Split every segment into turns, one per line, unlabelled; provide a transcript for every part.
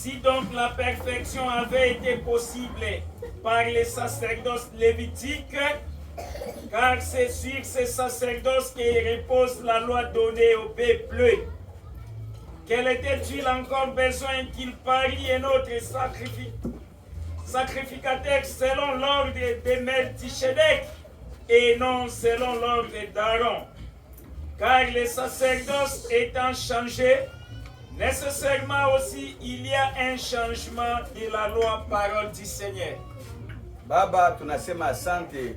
Si donc la perfection avait été possible par les sacerdoces lévitiques, car c'est sur ces sacerdoces que repose la loi donnée au peuple, quel était-il encore besoin qu'il parie un autre sacrificateur selon l'ordre de Melchisedec et non selon l'ordre d'Aaron? Car les sacerdoces étant changés, nécessairement aussi il y a un changement de la loi, parole du Seigneur.
Baba, tunasema asante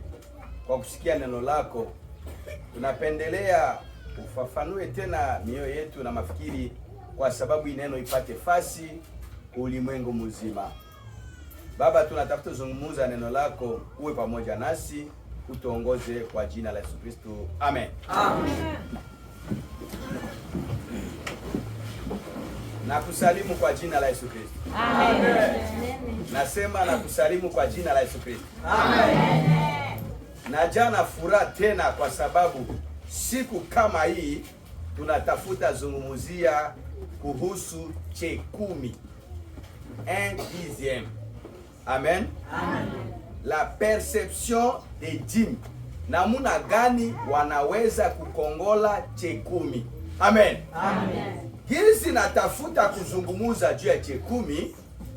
kwa kusikia neno lako. Tunapendelea ufafanue tena mioyo yetu na mafikiri, kwa sababu neno ipate fasi ulimwengu mzima. Baba, tunatafuta zungumuza neno lako, uwe pamoja nasi, utuongoze kwa jina la Yesu Kristo. Amen.
Amen.
Na kusalimu kwa jina la Yesu Kristo.
Amen.
Nasema na kusalimu kwa jina la Yesu Kristo.
Amen.
Na jana furaha tena, kwa sababu siku kama hii tunatafuta zungumuzia kuhusu chekumi. Un dixième. Amen.
Amen.
La perception des dîmes. Namuna gani wanaweza kukongola chekumi. Amen.
Amen.
Jinsi natafuta kuzungumuza juu ya chekumi,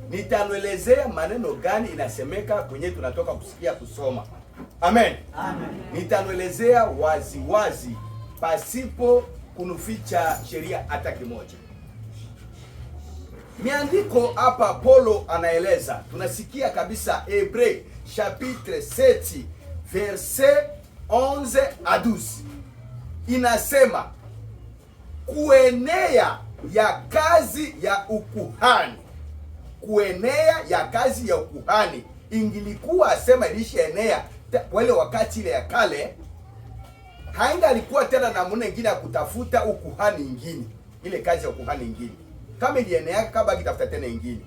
nitanuelezea maneno gani inasemeka kwenye tunatoka kusikia kusoma. Amen.
Amen.
Nitanuelezea wazi wazi pasipo kunuficha sheria hata kimoja. Miandiko hapa Paulo anaeleza, tunasikia kabisa Hebreu chapitre 7 verset 11 à 12. Inasema kuenea ya kazi ya ukuhani. Kuenea ya kazi ya ukuhani ingilikuwa asema ilishaenea wale wakati ile ya kale, hainga alikuwa tena namna nyingine ya kutafuta ukuhani ingine, ile kazi ya ukuhani ingine. Kama ilienea kaba kitafuta tena ingine.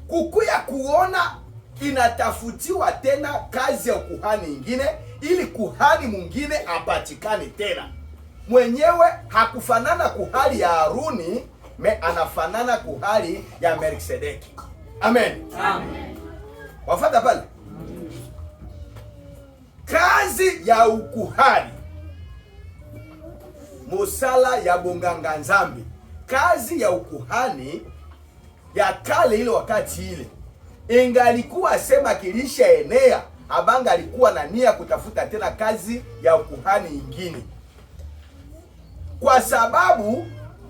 Kukuya kuona inatafutiwa tena kazi ya ukuhani ingine, ili kuhani mwingine apatikane tena. Mwenyewe hakufanana kuhali ya Haruni, anafanana kuhali ya Melkisedeki. Amen.
Amen.
Wafata pale. Kazi ya ukuhani, musala ya bonganga nzambi. Kazi ya ukuhani ya kale ile wakati ile ingalikuwa sema kilisha enea, abanga alikuwa na nia kutafuta tena kazi ya ukuhani ingine, kwa sababu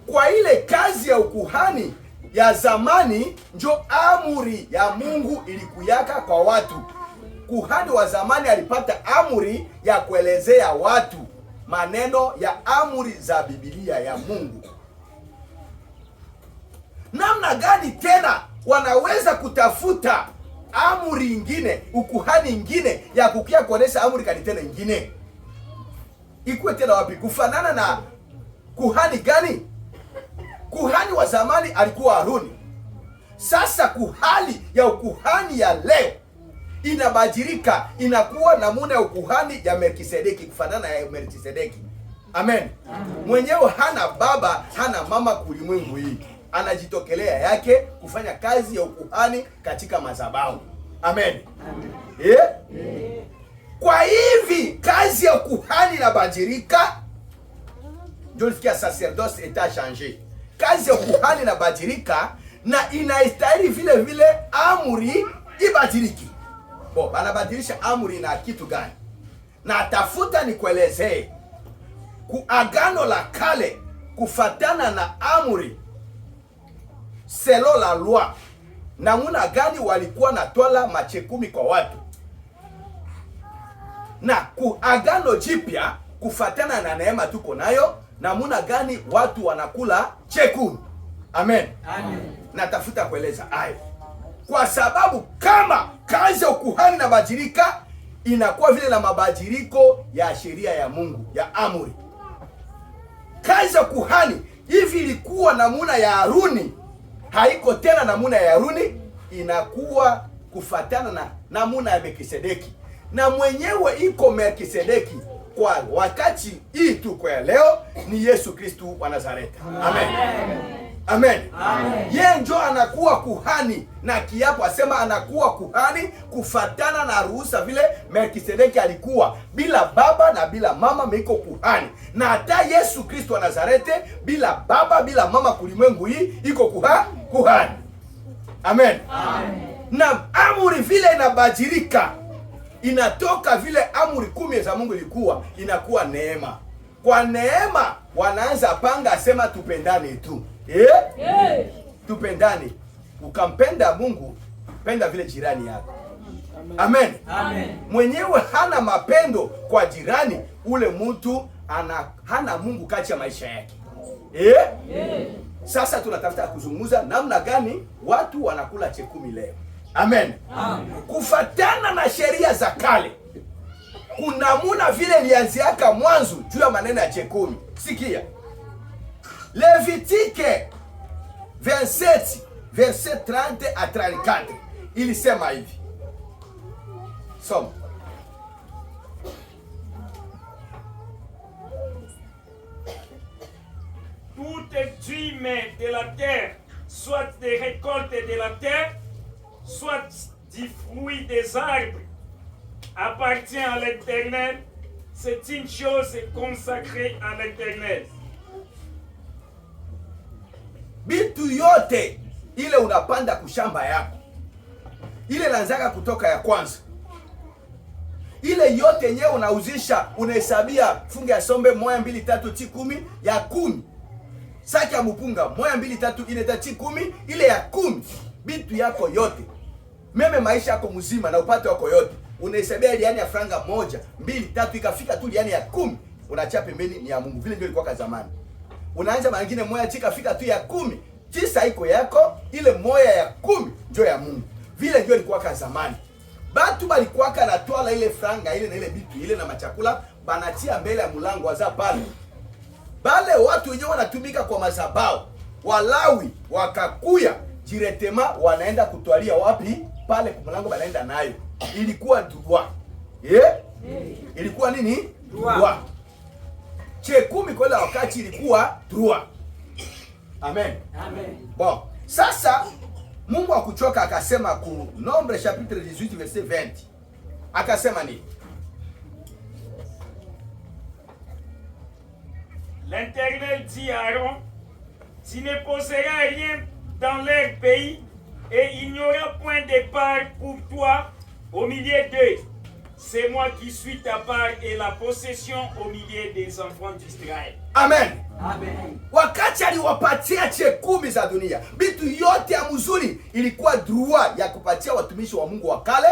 kwa ile kazi ya ukuhani ya zamani njo amuri ya Mungu ilikuyaka kwa watu. Kuhani wa zamani alipata amuri ya kuelezea watu maneno ya amuri za Biblia ya Mungu. Namna gani tena wanaweza kutafuta amuri ingine, ukuhani ingine ya kukia kuonesha amuri kani tena ingine? Ikuwe tena wapi? Kufanana na kuhani gani? Kuhani wa zamani alikuwa Haruni. Sasa kuhali ya ukuhani ya leo inabadilika, inakuwa namuna ya ukuhani ya Melkisedeki, kufanana ya Melkisedeki. Amen. Mwenyewe hana baba, hana mama kulimwengu hii. Anajitokelea yake kufanya kazi ya ukuhani katika madhabahu. Amen. Kwa hivi kazi ya ukuhani inabadilika. Ndio sikia sacerdoce est changé. Kazi ya ukuhani inabadilika na inaistahili vile vile amri ibadiliki. Anabadilisha amri na kitu gani? Na tafuta nikuelezee. Agano la kale kufatana na amri selo la loi, namuna gani walikuwa natwala machekumi kwa watu, na agano jipya kufatana na neema tuko nayo, namuna gani watu wanakula chekumi. Amen.
Amen.
Natafuta kueleza hayo kwa sababu kama kazi ya ukuhani na badilika, inakuwa vile na mabadiliko ya sheria ya Mungu ya amri. Kazi ya kuhani hivi ilikuwa namuna ya Haruni, haiko tena namuna ya Haruni, inakuwa kufatana na namuna ya Melkisedeki. Na mwenyewe iko Melkisedeki kwa wakati hii tuko ya leo ni Yesu Kristu wa Nazareti. Amen. Amen. Amen. Yeye ndio anakuwa kuhani na kiapo, asema anakuwa kuhani kufatana na ruhusa vile Melkisedeki alikuwa, bila baba na bila mama meiko kuhani. Na hata Yesu Kristo wa Nazarete bila baba bila mama kulimwengu hii iko kuhani. Amen.
Amen.
Na amri vile inabadilika, inatoka vile amri 10 za Mungu ilikuwa, inakuwa neema. Kwa neema wanaanza panga, asema tupendane tu. Tupendane. Ukampenda Mungu, penda vile jirani yako. Amen.
Amen.
Mwenyewe hana mapendo kwa jirani, ule mtu hana Mungu kati ya maisha yake. Sasa tunatafuta kuzungumza namna gani watu wanakula chekumi leo. Amen.
Amen.
Kufatana na sheria za kale, kuna muna vile ilianziaka mwanzo juu ya maneno ya chekumi. Sikia Levitike 27 verset 30 à 34 ilisema hivi. Soma.
Toute dîme de la terre, soit des récoltes de la terre, soit du fruit des arbres, appartient à l'Éternel. C'est une chose consacrée à l'Éternel.
Bitu yote ile unapanda kushamba yako, ile lanzaka kutoka ya kwanza, ile yote yenyewe unauzisha, unahesabia funge ya sombe 1 2 3 10 ya 10, saki ya mupunga 1 2 3 4 10 ile ya 10. Bitu yako yote, meme maisha yako mzima na upate wako yote, unahesabia ile yani ya franga 1 2 3 ikafika tu yani ya 10, unachia pembeni, ni ya Mungu. Vile ndio ilikuwa zamani. Unaanza mangine moya tika fika tu ya 10, 9 iko yako, ile moya ya 10 ndio ya Mungu. Vile ndio ilikuwa zamani. Batu balikuwa na twala ile franga ile na ile bitu ile na machakula banatia mbele ya mlango waza pale. Bale watu wenyewe wanatumika kwa mazabao, Walawi wakakuya jiretema wanaenda kutwalia wapi? Pale kwa mlango banaenda nayo. Ilikuwa droit. Ilikuwa nini? Droit. Chekumi kwa wakati ilikuwa droit. Amen.
Amen.
Bon, sasa Mungu akuchoka akasema ku Nombre chapitre 18 verset 20. Akasema nini?
L'Éternel dit à Aaron, tu ne poseras rien dans leur pays et il n'y aura point de part pour toi au milieu d'eux. C'est moi qui suis ta part et la possession au milieu des enfants d'Israël.
Amen.
Amen.
Wakati aliwapatia chekumi za dunia, bitu yote ya mzuri ilikuwa droit ya kupatia watumishi wa Mungu wa kale.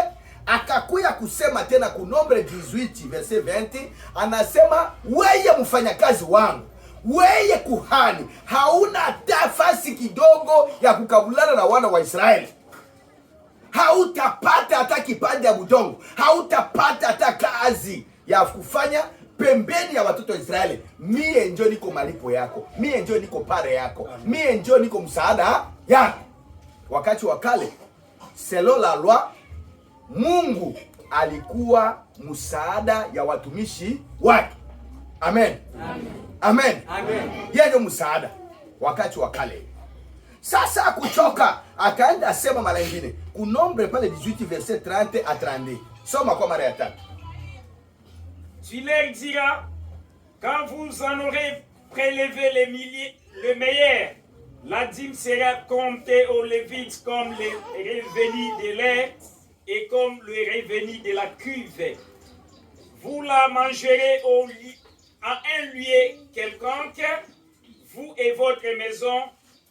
Akakuya kusema tena ku Nombre 18 verset 20, anasema weye mfanyakazi wangu, weye kuhani, hauna nafasi kidogo ya kukabulana na wana wa Israeli. Hautapata hata kipande ya budongo, hautapata hata kazi ya kufanya pembeni ya watoto wa Israeli. Mie njo niko malipo yako, mie njo niko pare yako, mie njo niko msaada yako. Wakati wa kale, selon la loi, Mungu alikuwa msaada ya watumishi wake. Amen.
Amen.
Amen.
Amen.
Yeye ndio msaada wakati wa kale. Sasa akuchoka akaenda asema mara nyingine ku Nombre pale 18 verset 30 à 32. Soma kwa mara ya tatu.
Tu leur diras, quand vous en aurez prélevé le meilleur, la dîme sera comptée aux Lévites comme les revenus de l'air et comme le revenu de la cuve. Vous la mangerez à un lieu quelconque, vous et votre maison,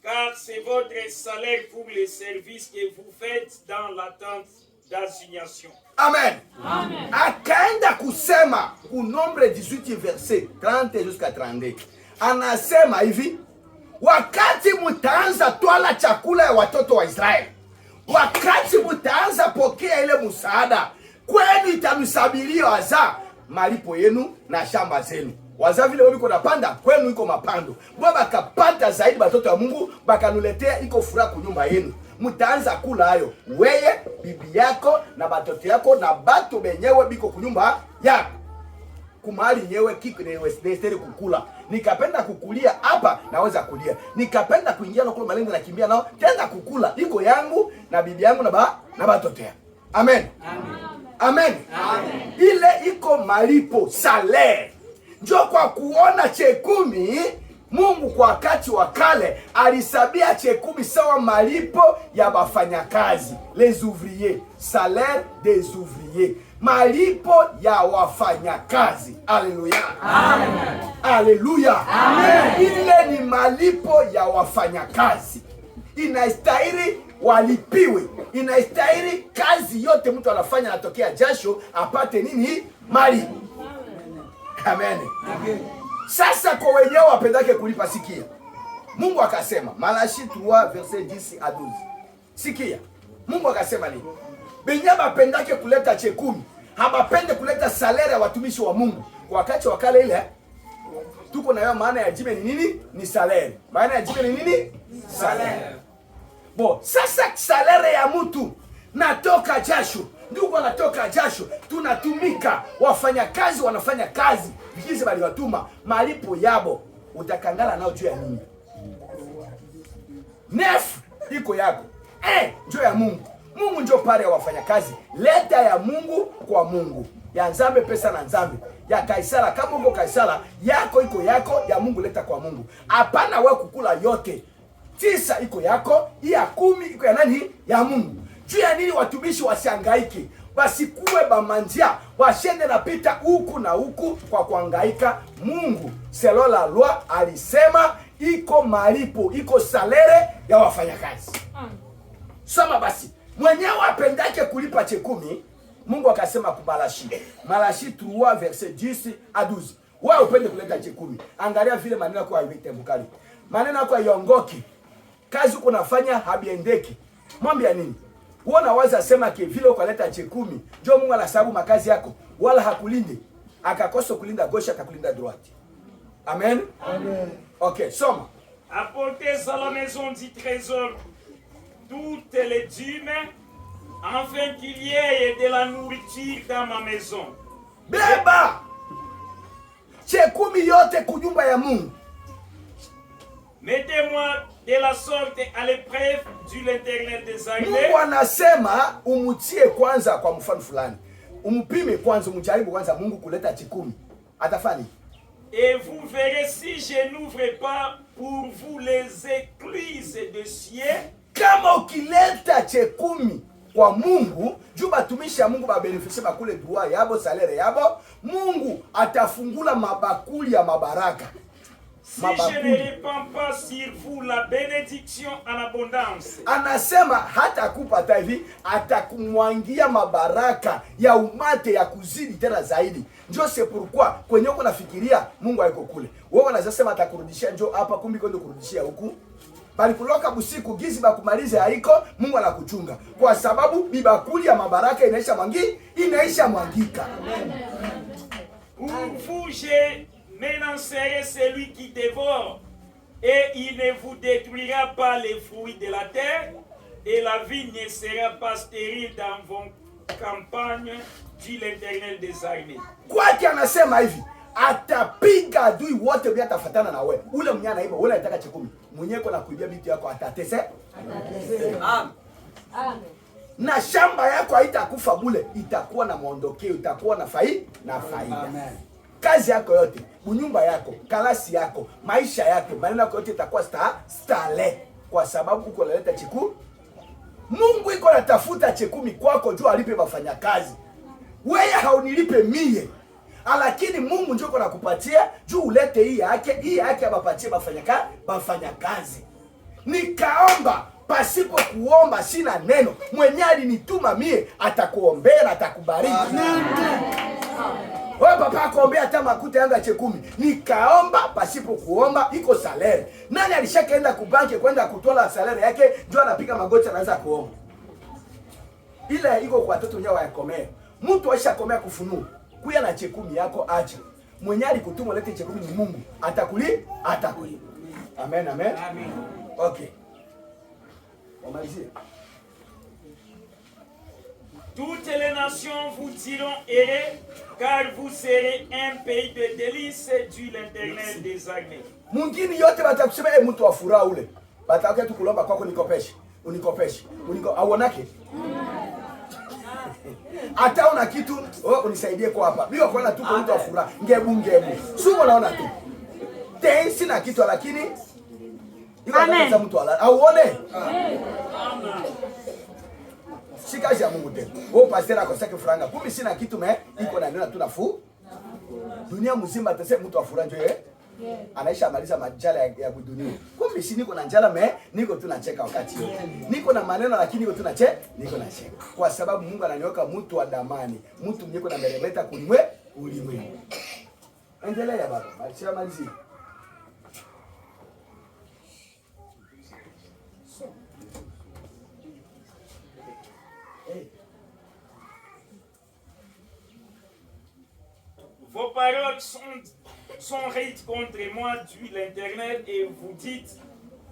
car c'est votre salaire pour les services que vous faites dans la tente d'assignation.
Amen.
Amen.
Akaenda kusema ku Nombre 18 verset 30 jusqu'à 32. Anasema hivi, wakati mutaanza twala chakula ya watoto wa Israeli, wakati mutaanza pokea ile msaada, kwenu itamsabilia waza malipo yenu na shamba zenu. Waza vile wiko napanda, kwenu iko mapando. Bwa bakapata zaidi batoto wa Mungu, bakanuletea iko furaha kunyumba yenu. Mutaanza kula hayo, weye, bibi yako na batoto yako na batu benyewe biko kunyumba yako. kumali nyewe kiko ni kukula. Nikapenda kukulia hapa naweza kulia. Nikapenda kuingia na kula malengo na kimbia nao tenda kukula. Iko yangu na bibi yangu na batotea. Amen. Amen. Amen. Ile iko malipo salaire. Ndio kwa kuona chekumi Mungu kwa wakati wa kale alisabia chekumi sawa malipo ya wafanyakazi, les ouvriers, salaire des ouvriers, malipo ya wafanyakazi. Haleluya. Amen. Haleluya. Amen. Ile ni malipo ya wafanyakazi. Inastahili walipiwe. Inastahili kazi yote mtu anafanya anatokea jasho apate nini? Malipo. Amen. Amen. Sasa kwa wenyewe wapendake kulipa, sikia. Mungu akasema, Malachi 3 verset 10 à 12. Sikia. Mungu akasema nini? Benye bapendake kuleta chekumi, habapende kuleta salaire ya watumishi wa Mungu. Kwa wakati wa kale ile tuko na maana ya jibe ni nini? Ni salaire. Maana ya jibe ni nini? Salaire. Bo, sasa salaire ya mtu natoka jasho. Ndugu wanatoka jasho, tunatumika, wafanyakazi wanafanya kazi. Vikizi bali watuma, malipo yabo utakangala nao juu ya nini? Nef iko yako. Juu ya Mungu. Mungu ndio pale ya wafanyakazi. Leta ya Mungu kwa Mungu. Ya Nzambe pesa na Nzambe. Ya Kaisara kama uko Kaisara, yako iko yako, ya Mungu leta kwa Mungu. Hapana wewe kukula yote. 9 iko yako, ya 10 iko ya nani? Ya Mungu. Juu ya nini watumishi wasihangaike? Basikuwe bamanjia, washende na pita huku na huku kwa kuhangaika. Mungu selon la loi alisema iko malipo, iko salaire ya wafanyakazi. Soma basi. Mwenyewe apendake kulipa chekumi, Mungu akasema kwa Malachi 3 verset 10 à 12. Wewe upende kuleta chekumi. Angalia vile maneno yako hayatemukali. Maneno yako hayongoki. Kazi uko nafanya habiendeki. Mwambie nini? Uona waza sema ke vile ukaleta chekumi, ndio Mungu anasababu makazi yako, wala hakulinde. Akakosa kulinda gauche akakulinda droite. Amen. Amen. OK, soma.
Apportez à la maison du trésor toutes les dîmes, afin qu'il y ait de la nourriture dans ma maison.
Beba chekumi yote kunyumba ya Mungu.
Mettez-moi de la sorte à l'épreuve du l'Éternel des armées.
Mungu anasema umutie kwanza kwa mfano fulani. Umpime kwanza, umjaribu kwanza Mungu kuleta chekumi. Atafanya.
Et vous verrez si je n'ouvre pas pour vous les écluses de cieux.
Kama ukileta chekumi kwa Mungu, juu batumishi ya Mungu babeneficie bakule droit yabo, salaire yabo, Mungu atafungula mabakuli ya mabaraka.
Si je ne répands pas sur vous la bénédiction en abondance.
Anasema hata kupata hivi, atakumwangia mabaraka ya umate ya kuzidi tena zaidi. Ndio c'est pourquoi kwenye uko nafikiria Mungu hayuko kule. Wewe unasema atakurudishia njoo hapa, kumbi kwenda kurudishia huku. Bali kuloka busiku gizi bakumalize haiko, Mungu anakuchunga. Kwa sababu bibakuli ya mabaraka inaisha mwangika.
Pour vous je m'élancerai celui qui dévore, et il ne vous détruira pas les fruits de la terre, et la vigne ne sera pas stérile dans vos campagnes, dit l'Éternel des armées.
Kwake anasema hivi, atapiga adui wote bila tafatana na wewe. Ule mnyana hivyo, ule anataka chekumi. Mwenyeko na kuibia vitu yako atatese. Amen. Na shamba yako haitakufa bure, itakuwa na maondokeo, itakuwa na faida. Amen. Kazi yako yote, bunyumba yako, kalasi yako, maisha yako, maneno yako yote itakuwa stale kwa sababu uko naleta chekumi. Mungu iko natafuta chekumi kwako juu alipe wafanyakazi. Wewe haunilipe mie. Lakini Mungu njoo anakupatia juu ulete hii yake abapatie wafanyakazi. Nikaomba pasipo kuomba, sina neno. Mwenye alinituma mie atakuombea na atakubariki. Wewe papa akuombea hata makuta yanga chekumi. Nikaomba pasipo kuomba, iko salaire. Nani alishakaenda kubanki kwenda kutola salaire yake, njoo anapika magoti anaanza kuomba. Ile iko kwa watoto wenyewe wakomea. Mtu aishakomea kufunua. Kuya na chekumi yako acha. Mwenye alikutuma lete chekumi ni Mungu. Atakuli. Amen. Amen. Okay. Omalizie.
Toutes les nations vous diront errez, car vous serez un pays de délices, dit l'Éternel des armées.
Mwingine yote watakusema mtu wa furaha ule. Bataka tu kulomba kwako nikopeshe. Unikopeshe. Auonake? Hata una kitu, unisaidie kwa hapa. Mimi wako tu kwa mtu wa furaha. Ngebu. Sio unaona tu. Tensi na kitu lakini iko anataka mtu ala. Auone? Amen. Si kazi ya Mungu tena. Wewe pastor akosake franga. Kumbe sina kitu iko na neno tu nafuu. Dunia mzima atasema mtu wa furaha ndio anaisha maliza majala ya dunia. Kumbe si niko na njala niko tu nacheka wakati wote. Niko na maneno lakini niko tu nacheka. Kwa sababu Mungu ananiweka mtu wa damani. Mtu mnyeko na meremeta ulimwe. Endelea baba. Acha malizi.
Vos paroles sont rites contre moi, dit l'Éternel, et vous dites,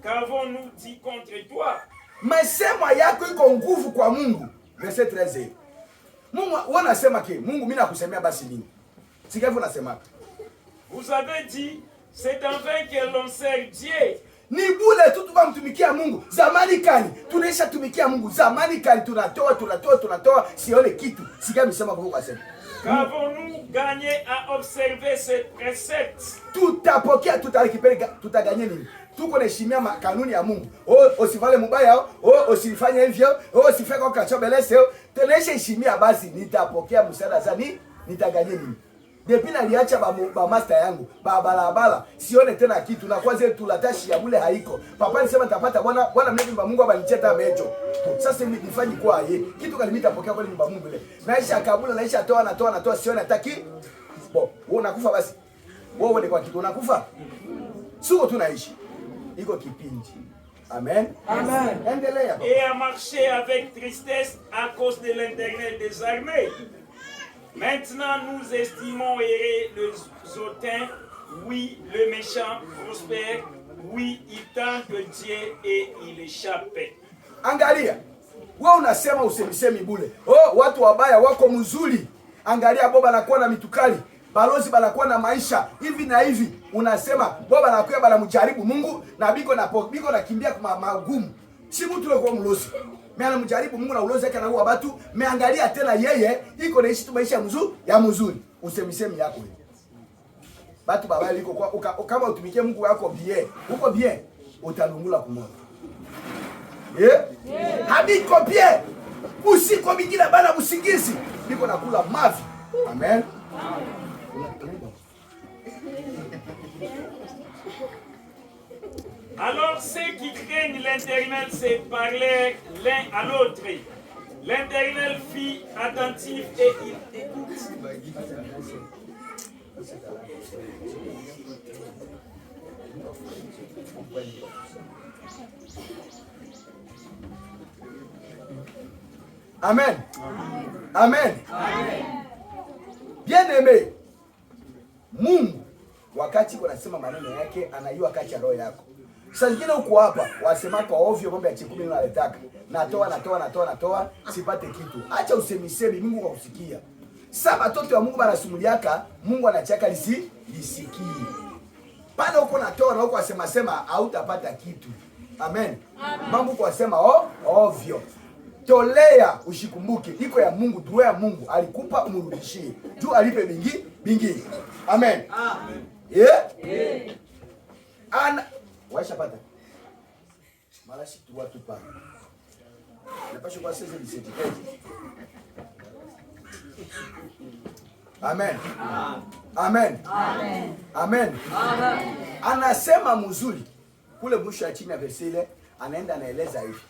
qu'avons-nous dit contre toi?
Masema yako iko nguvu kwa Mungu. Verset 13. Mungu wanasema ke Mungu mimi nakusemea basi nini? Sikavu unasema.
Vous avez dit, c'est en vain que l'on sert Dieu.
Ni bule tu tukamtumikia Mungu. Zamani kani tunaisha tumikia Mungu. Zamani kani tunatoa sione kitu. Sikavu sema kwa Mungu.
Qu'avons-nous gagné à observer ces préceptes?
Tutapokea tutaganya nini? Tuko naheshimia kanuni ya Mungu. Usifanye mubaya, usifanye hivyo, usifanye kwa kachobelese. Tunaisha heshimia basi nitapokea msaada zani, nitaganya nini? Depuis naliacha ba master yangu, barabara, sione tena kitu na kwanza tulatashi ya bule haiko. Papa nisema nitapata bwana mimi nyumba Mungu abanicheta mecho. Sasa mimi nifanye kwa yeye. Kitu kali nitapokea kwa nyumba Mungu ile. Naisha kabula, naisha toa sione hataki. Wewe unakufa basi. Wewe ni kwa kitu unakufa. Sio tunaishi. Iko kipindi. Amen.
Amen.
Endelea.
Et à marcher avec tristesse à cause de l'Éternel des armées. Maintenant, nous estimons errer le hautain. Oui, le méchant prospère. Oui, il tente Dieu et il échappe.
Angalia. Wewe unasema usemisemi bule. Watu wabaya wako mzuri. Angalia boba anakuwa na mitukali. Balozi banakuwa na maisha hivi na hivi. Unasema boba anakuwa banamjaribu Mungu na biko na kimbia kwa magumu. Si mtu leo mlozi. Mimi anamjaribu Mungu na ulozi yake anaua watu. Meangalia tena yeye iko naishi tu maisha mzuri. Usemisemi yako wewe. Batu baba liko kwa kama utumikie Mungu wako bien. Uko bien utalungula kumoja. Habiko bien. Usiko bingine bana usingizi. Biko nakula mavi. Amen.
Alors ceux qui craignent l'Éternel se parlèrent l'un à l'autre. L'Éternel fit attentif et il écoute.
Amen. Amen. Bien-aimé, Mungu wakati unasema maneno yake anajua kati ya roho yako. Sasa nyingine uko hapa wasema kwa ovyo mambo ya chikumi unaletaka. Natoa sipate kitu. Acha usemisemi Mungu akusikia. Sasa watoto wa Mungu wanasumuliaka, Mungu anachaka lisikie. Pale uko natoa na uko wasema hautapata kitu. Amen. Mambo kwa wasema ovyo. Tolea ushikumbuke iko ya Mungu, dua ya Mungu alikupa umrudishie. Juu alipe bingi. Amen. Amen. Ana washapata. Malashi tu watu pa. Napaswa kwa sasa certificate. Amen. Amen. Amen. Amen. Amen. Anasema mzuri kule mwisho ya chini ya vesile anaenda anaeleza hivi.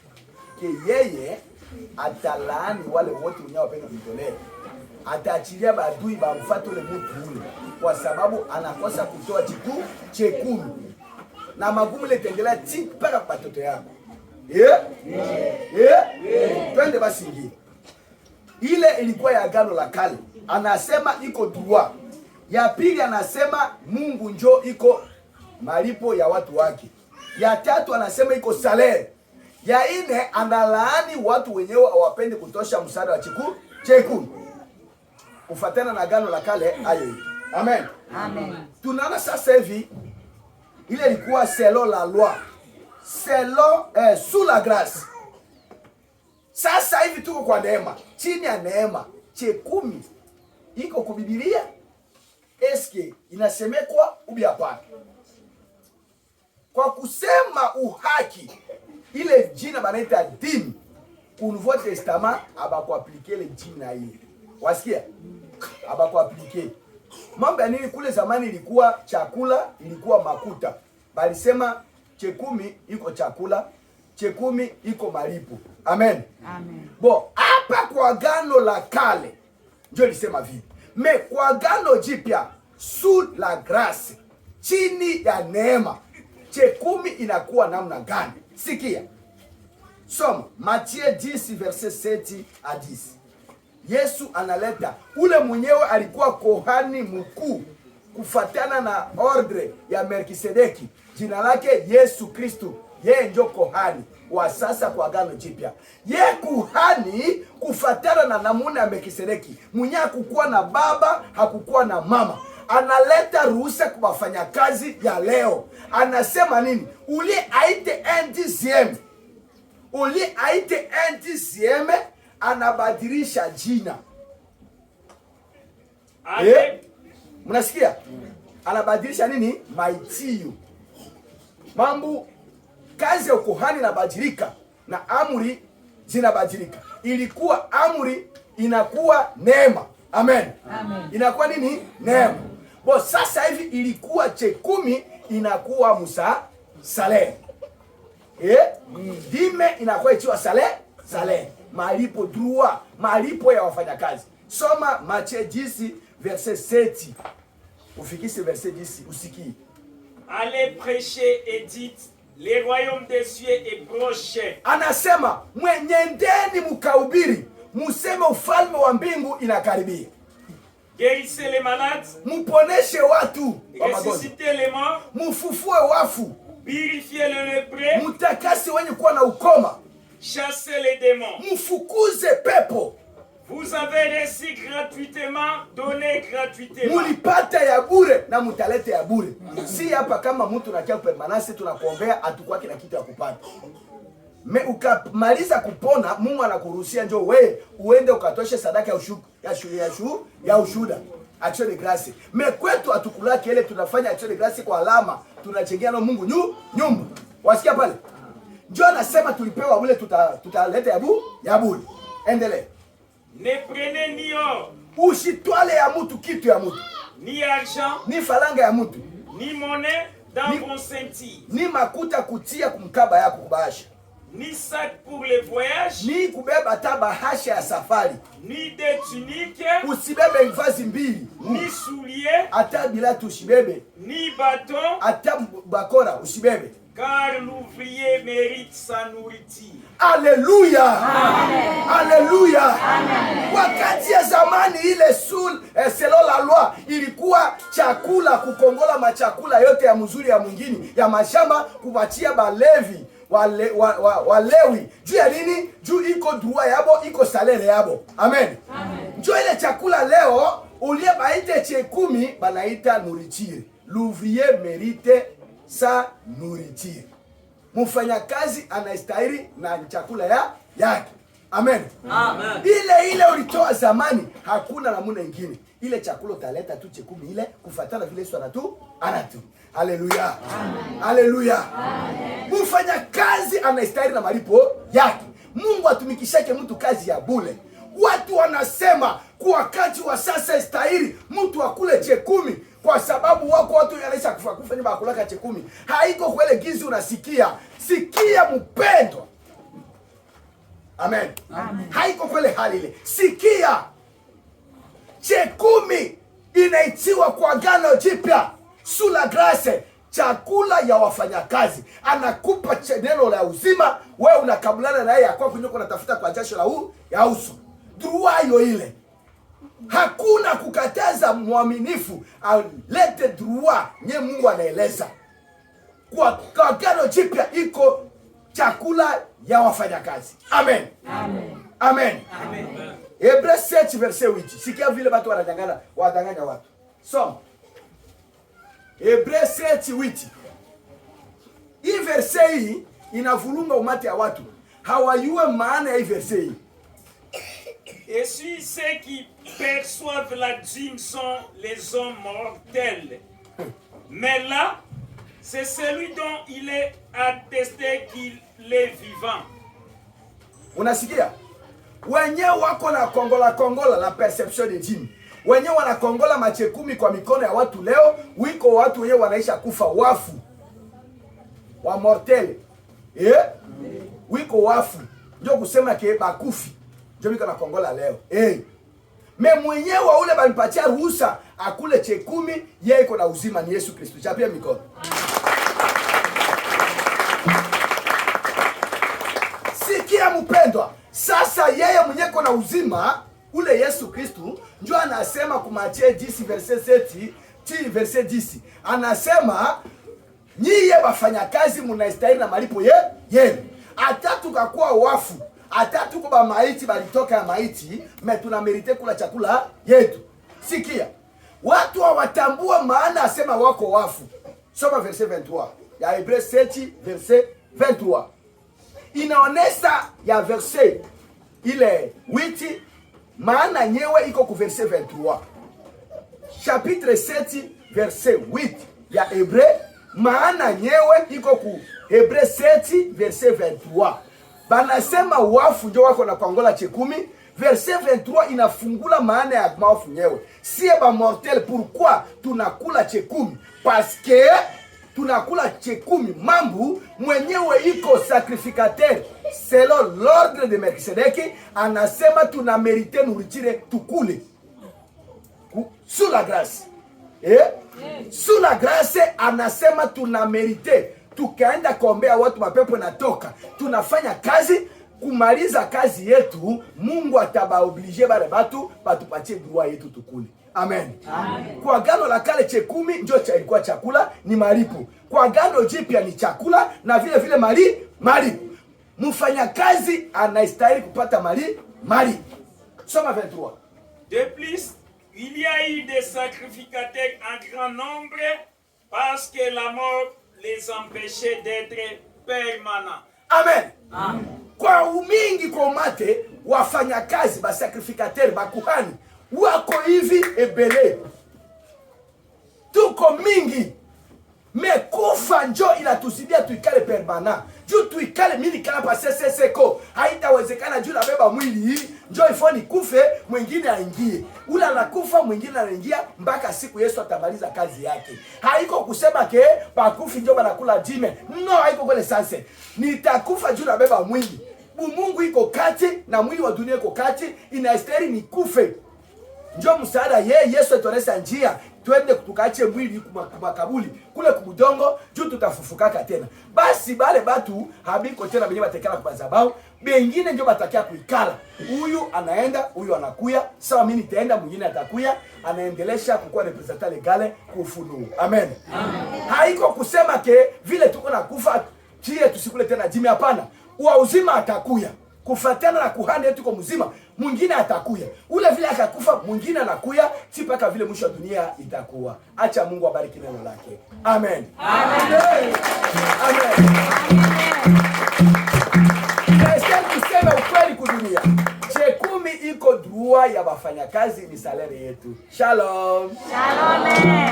Ke yeye atalaani wale wote unyawapenda kumtolea. Ataachilia maadui bamfuate ule mtu ule kwa sababu anakosa kutoa chekundu. Na magumu ile tendelea mpaka kwa watoto yako. Twende basi ingine. Ile ilikuwa ya agano la kale. Anasema iko dua. Ya pili anasema Mungu njoo iko malipo ya watu wake. Ya tatu anasema iko salere. Ya ine analaani watu wenyewe hawapende kutosha msaada wa chekumi. Kufuatana na agano la kale hayo hivi. Amen.
Amen.
Tunaona sasa hivi ile ilikuwa selon la loi. Selon sous la grâce. Sasa hivi tuko kwa neema. Chini ya neema, chekumi iko kwa Biblia? Eske inasemekwa ubi hapana? Kwa kusema uhaki, ile jina banaita dîme, ku Nouveau Testament abakuaplike ile jina ile. Wasikia? Abakuaplike. Mambo ya nini kule zamani ilikuwa chakula, ilikuwa makuta. Balisema chekumi iko chakula, chekumi iko malipo. Amen.
Amen.
Bo, hapa kwa agano la kale ndio lisema vipi? Me kwa agano jipya sous la grâce, chini ya neema, chekumi inakuwa namna gani? Sikia. Soma Matthieu 10 verset 7 à 10. Yesu analeta ule mwenyewe alikuwa kohani mkuu kufatana na ordre ya Melkisedeki. Jina lake Yesu Kristo. Yeye ndio kohani wa sasa kwa agano jipya. Ye kuhani kufatana na namuna ya Melkisedeki. Mwenye hakukuwa na baba, hakukuwa na mama. Analeta ruhusa kwa wafanyakazi ya leo. Anasema nini? Uli aite un dixième. Uli aite un dixième, anabadilisha jina. Mnasikia? Anabadilisha nini? Maitio. Mambo kazi ya ukuhani inabadilika na amri zinabadilika. Ilikuwa amri inakuwa neema. Amen.
Amen.
Inakuwa nini? Neema. Bo sasa hivi ilikuwa chekumi inakuwa saleh. Dime inakuwa itiwa saleh. Malipo droit, malipo ya wafanyakazi. Soma Matthieu 10 verset 7. Ufikise verset 10 usikie.
Allez prêcher et dites, le royaume des cieux est proche.
Anasema mwenyendeni mkaubiri, museme ufalme wa mbingu inakaribia.
Guérissez les malades,
muponeshe watu wa magonjwa,
ressuscitez les morts,
mufufue wafu,
purifiez les lépreux,
mutakasi wenye kuwa na ukoma,
chassez les démons.
mufukuze pepo.
Vous avez reçu gratuitement, donnez gratuitement.
Mulipata ya bure na mutalete ya bure. Si hapa kama mtu nakia permanence tunakuombea atukwaki na kitu ya kupata. Me ukamaliza kupona, Mungu anakuruhusia njoo wewe uende ukatoshe sadaka ya ushuda. Action de grâce. Me kwetu atukulaki ile tunafanya action de grâce kwa alama, tunajengea na Mungu nyumba. Wasikia pale? Njoo anasema tulipewa ule tutaleta ya bure. Endelee.
Ne prenez ni or,
usitwale ya mtu kitu ya mtu,
ni argent,
ni falanga ya mtu,
ni monnaie dans vos ceintures,
ni makuta kutia kumkaba yako kubahasha,
ni sac pour les voyages,
ni kubeba hata bahasha ya safari,
ni des tuniques,
usibebe vazi mbili,
ni souliers,
hata bila usibebe,
ni bâton,
hata bakora usibebe.
Car l'ouvrier mérite sa nourriture.
Alléluia. Amen. Alléluia.
Amen.
Wakati ya zamani ile selon la loi ilikuwa chakula kukongola machakula yote ya mzuri ya mwingine ya mashamba kubatia balevi walewi. Juu ya nini? Juu iko droit yabo, iko salaire yabo. Amen.
Amen.
Juu ile chakula leo ulie baite chekumi banaita nourriture. L'ouvrier mérite sa nourriture. Mfanyakazi anastahili na chakula yake. Amen.
Amen.
Ile ulitoa zamani hakuna namna nyingine. Ile chakula utaleta tu chekumi ile kufuatana vile Yesu anatu. Haleluya. Amen. Haleluya. Amen. Mfanyakazi anastahili na malipo yake. Mungu atumikishake mtu kazi ya bure. Watu wanasema kwa wakati wa sasa istahili mtu akule chekumi kwa sababu wako watu yanaisha kufa ni bakulaka chekumi. Haiko kwele gizi unasikia. Sikia mpendwa. Amen. Amen. Haiko kwele hali ile. Sikia. Chekumi inaitiwa kwa agano jipya. Sous la grâce. Chakula ya wafanyakazi. Anakupa neno la uzima. Wewe unakabulana na yeye kwa kunyoko unatafuta kwa jasho ya uso. Droit ile. Hakuna kukataza mwaminifu alete droit nye Mungu anaeleza. Kwa agano jipya iko chakula ya wafanyakazi. Amen.
Amen.
Amen.
Amen.
Hebreu 7 verset 8. Sikia vile watu wadanganya watu. Soma. Hebreu 7:8. Hii verset hii inavulunga umati ya watu. Hawajue maana ya hii verset hii.
Et si ceux qui perçoivent la dîme sont les hommes mortels. Mais là, c'est celui dont il est attesté qu'il est vivant.
Unasikia? Wenye wako na kongola la perception de dîme. Wenye wanakongola machekumi kwa mikono ya watu leo, wiko watu wenye wanaisha kufa wafu. Wa mortel. Wiko wafu. Ndio kusema ke bakufi. Ndio miko na kongola leo. Me mwenyewe ule banipatia ruhusa akule chekumi, yeye iko na uzima ni Yesu Kristo. Chapia mikono. Sikia mpendwa. Sasa yeye mwenyewe iko na uzima, ule Yesu Kristo ndio anasema kumatie 10 verset 7, verset 10. Anasema nyie wafanyakazi mnastahili na malipo yenu. Hata tukakuwa wafu, hata tuko ba maiti balitoka ya maiti, tuna merite kula chakula yetu. Sikia. Watu hawatambua maana asema wako wafu. Soma verset 23. Ya Hebreu 7 verset 23. Inaonesha ya verset ile 8 maana nyewe iko ku verset 23. Chapitre 7 verset 8 ya Hebreu maana nyewe iko ku Hebreu 7 verset 23. Banasema wafu ndio wako na kongola chekumi. Verset 23 inafungula maana ya wafu nyewe. Sie ba mortel, pourquoi tunakula chekumi? Parce que tunakula chekumi mambu mwenyewe iko sacrificateur selon l'ordre de Melkisedeki. Anasema tuna merite nourriture tukule sous la grâce. Sous la grâce anasema tuna merite. Tukaenda kuombea watu mapepo natoka. Tunafanya kazi, kumaliza kazi yetu, Mungu atabaoblige bale batu batupatie droit yetu tukule. Amen. Amen. Kwa Agano la Kale chekumi ndio ilikuwa chakula, ni malipo. Kwa Agano Jipya ni chakula na vile vile malipo. Mfanya kazi anastahili kupata malipo. Soma 23.
De plus, il y a eu des sacrificateurs en grand nombre parce que la mort les empêchait d'être permanents.
Amen. Amen. Kwa umingi kwa umate wafanya kazi ba sacrificateur bakuhani wako hivi ebele. Tuko mingi. Mekufa njo inatuzibia tuikale permanent. Juu tuikale mimi nikala pa seseko. Haitawezekana juu nabeba mwili hii. Njo ifoni kufe mwingine aingie. Ula anakufa mwingine anaingia mpaka siku Yesu atamaliza kazi yake. Haiko kusema ke bakufi njo banakula jime. No, haiko kule sanse. Nitakufa juu nabeba mwili. Mungu iko kati na mwili wa dunia iko kati, inastahili ni kufe. Njo msaada Yesu atuonesha njia twende tukaache mwili kumakabuli kule kubudongo juu tutafufukaka tena. Basi bale batu habiko tena benye batekala kwa zabao, bengine ndio batakia kuikala. Huyu anaenda, huyu anakuya, sawa mimi nitaenda mwingine atakuya, anaendelesha kukuwa representant legale kufunuo. Amen. Amen. Haiko kusema ke vile tuko na kufa tie tusikule tena jimi, hapana. Wa uzima atakuya. Kufatana na kuhani yetu kwa mzima, mwingine atakuya. Ule vile akakufa, mwingine anakuya, si paka vile mwisho wa dunia itakuwa. Acha Mungu abariki neno lake. Amen. Amen. Amen. Amen. Kusema ukweli kudunia. Chekumi iko droit ya wafanyakazi, ni salary yetu. Shalom.
Shalom.